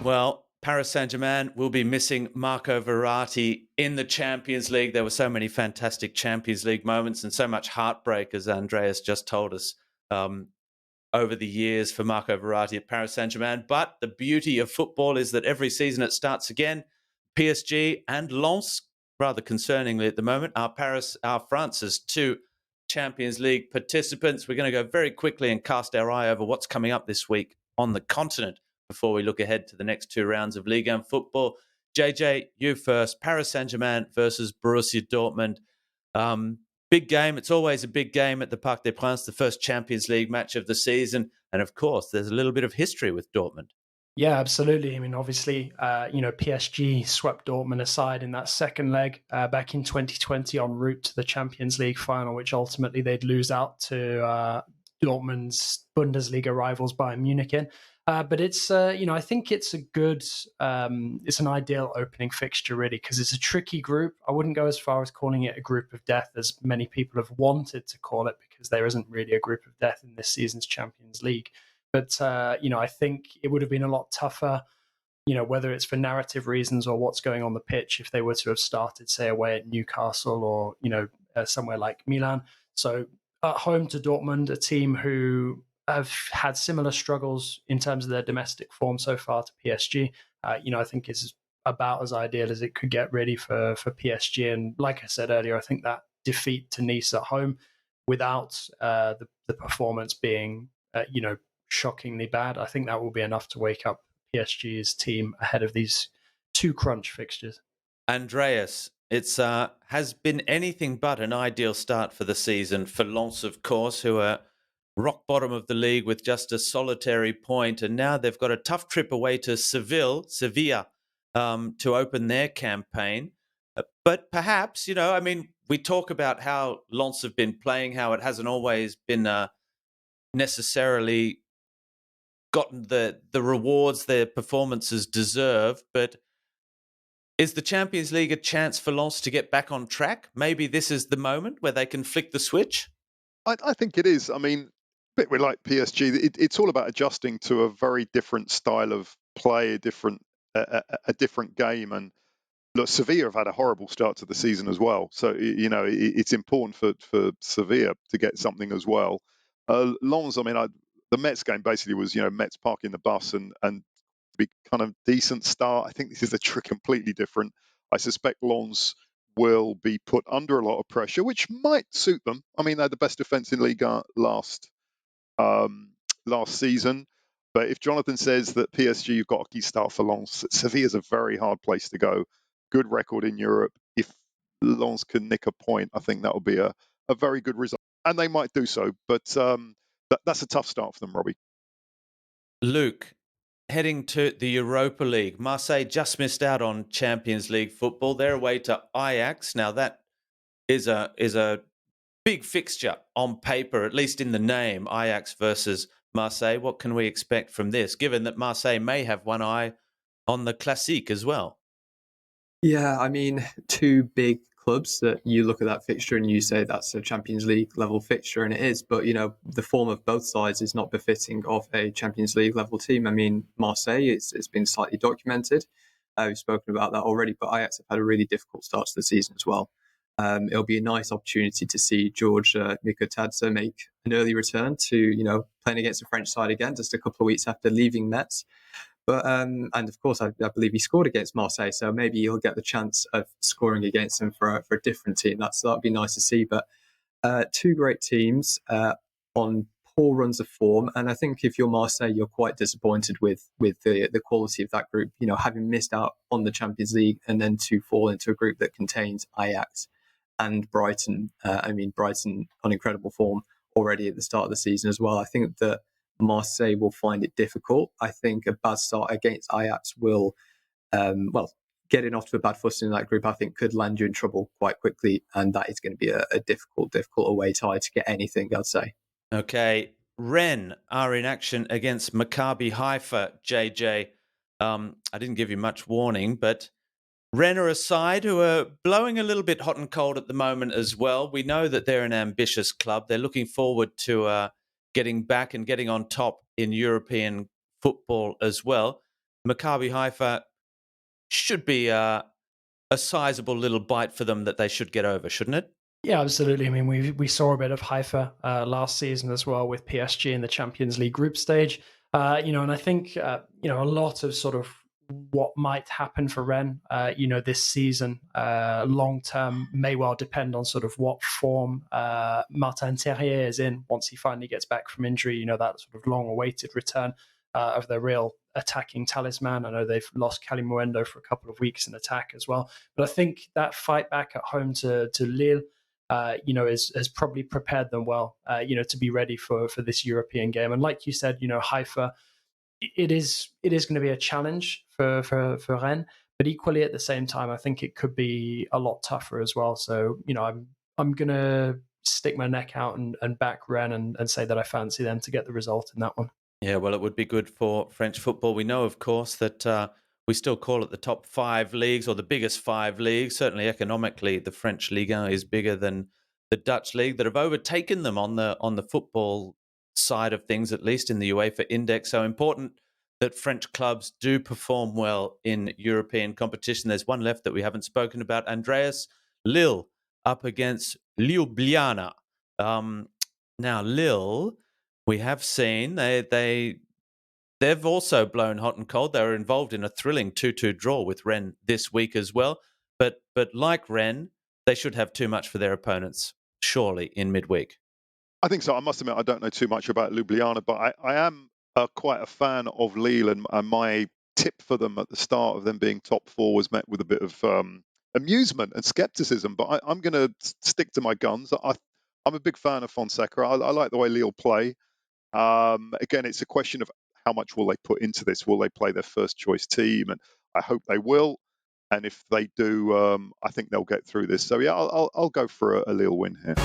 Well, Paris Saint-Germain will be missing Marco Verratti in the Champions League. There were so many fantastic Champions League moments and so much heartbreak, as Andreas just told us, um, over the years for Marco Verratti at Paris Saint-Germain. But the beauty of football is that every season it starts again. PSG and Lens, rather concerningly at the moment, are France's two Champions League participants. We're going to go very quickly and cast our eye over what's coming up this week on the continent before we look ahead to the next two rounds of Ligue 1 football. JJ, you first. Paris Saint-Germain versus Borussia Dortmund. Big game. It's always a big game at the Parc des Princes, the first Champions League match of the season. And of course, there's a little bit of history with Dortmund. Yeah, absolutely. I mean, obviously, PSG swept Dortmund aside in that second leg back in 2020 en route to the Champions League final, which ultimately they'd lose out to Dortmund's Bundesliga rivals Bayern Munich in. But it's, I think it's it's an ideal opening fixture, really, because it's a tricky group. I wouldn't go as far as calling it a group of death, as many people have wanted to call it, because there isn't really a group of death in this season's Champions League. But, I think it would have been a lot tougher, whether it's for narrative reasons or what's going on the pitch, if they were to have started, say, away at Newcastle or, somewhere like Milan. So at home to Dortmund, a team who have had similar struggles in terms of their domestic form so far to PSG, I think is about as ideal as it could get ready for PSG. And like I said earlier, I think that defeat to Nice at home without the performance being, shockingly bad, I think that will be enough to wake up PSG's team ahead of these two crunch fixtures. Andreas, it's has been anything but an ideal start for the season for Lens, of course, who are rock bottom of the league with just a solitary point, and now they've got a tough trip away to Sevilla, to open their campaign. But perhaps, we talk about how Lens have been playing, how it hasn't always been necessarily gotten the rewards their performances deserve, but is the Champions League a chance for Lens to get back on track? Maybe this is the moment where they can flick the switch? I think it is. I mean, a bit like PSG, it's all about adjusting to a very different style of play, a different game. And look, Sevilla have had a horrible start to the season as well. So, it's important for Sevilla to get something as well. Lens, I mean, the Mets game basically was, Mets parking the bus and be kind of decent start. I think this is completely different. I suspect Lens will be put under a lot of pressure, which might suit them. I mean, they had the best defense in Ligue last season. But if Jonathan says that PSG, you've got a key start for Lens, Sevilla is a very hard place to go. Good record in Europe. If Lens can nick a point, I think that will be a very good result. And they might do so. But that's a tough start for them, Robbie. Luke, heading to the Europa League, Marseille just missed out on Champions League football. They're away to Ajax. Now, that is a big fixture on paper, at least in the name, Ajax versus Marseille. What can we expect from this, given that Marseille may have one eye on the Classique as well? Yeah, I mean, two big clubs that you look at that fixture and you say that's a Champions League level fixture, and it is. But, the form of both sides is not befitting of a Champions League level team. I mean, Marseille, it's been slightly documented. We've spoken about that already, but Ajax have had a really difficult start to the season as well. It'll be a nice opportunity to see George Mikotadze make an early return to, playing against the French side again, just a couple of weeks after leaving Metz. But and of course, I believe he scored against Marseille, so maybe he'll get the chance of scoring against them for a different team. That'd be nice to see. But two great teams on poor runs of form, and I think if you're Marseille, you're quite disappointed with the quality of that group. Having missed out on the Champions League and then to fall into a group that contains Ajax and Brighton. Brighton on incredible form already at the start of the season as well. I think that Marseille will find it difficult. I think a bad start against Ajax will, getting off to a bad footing in that group, I think could land you in trouble quite quickly. And that is going to be a difficult away tie to get anything, I'd say. Okay. Rennes are in action against Maccabi Haifa, JJ. I didn't give you much warning, but Rennes are a side who are blowing a little bit hot and cold at the moment as well. We know that they're an ambitious club. They're looking forward to getting back and getting on top in European football as well. Maccabi Haifa should be a sizable little bite for them that they should get over, shouldn't it? Yeah, absolutely. I mean, we saw a bit of Haifa last season as well with PSG in the Champions League group stage. And I think a lot of sort of what might happen for Rennes, this season, long term, may well depend on sort of what form Martin Terrier is in once he finally gets back from injury. That sort of long-awaited return of their real attacking talisman. I know they've lost Kalimuendo for a couple of weeks in attack as well, but I think that fight back at home to Lille, has probably prepared them well, to be ready for this European game. And like you said, Haifa, it is going to be a challenge for Rennes, but equally at the same time, I think it could be a lot tougher as well. So, I'm going to stick my neck out and back Rennes and say that I fancy them to get the result in that one. Yeah, well, it would be good for French football. We know, of course, that we still call it the top 5 leagues or the biggest 5 leagues. Certainly economically, the French Ligue 1 is bigger than the Dutch league that have overtaken them on the football side of things, at least in the UEFA index. So important that French clubs do perform well in European competition. There's one left that we haven't spoken about. Andreas, Lille up against Ljubljana. Now, Lille, we have seen they've also blown hot and cold. They were involved in a thrilling 2-2 draw with Rennes this week as well. But like Rennes, they should have too much for their opponents, surely, in midweek. I think so. I must admit, I don't know too much about Ljubljana, but I am quite a fan of Lille, and my tip for them at the start of them being top 4 was met with a bit of amusement and skepticism. But I'm going to stick to my guns. I'm a big fan of Fonseca. I like the way Lille play. Again, it's a question of how much will they put into this? Will they play their first choice team? And I hope they will. And if they do, I think they'll get through this. So yeah, I'll go for a Lille win here.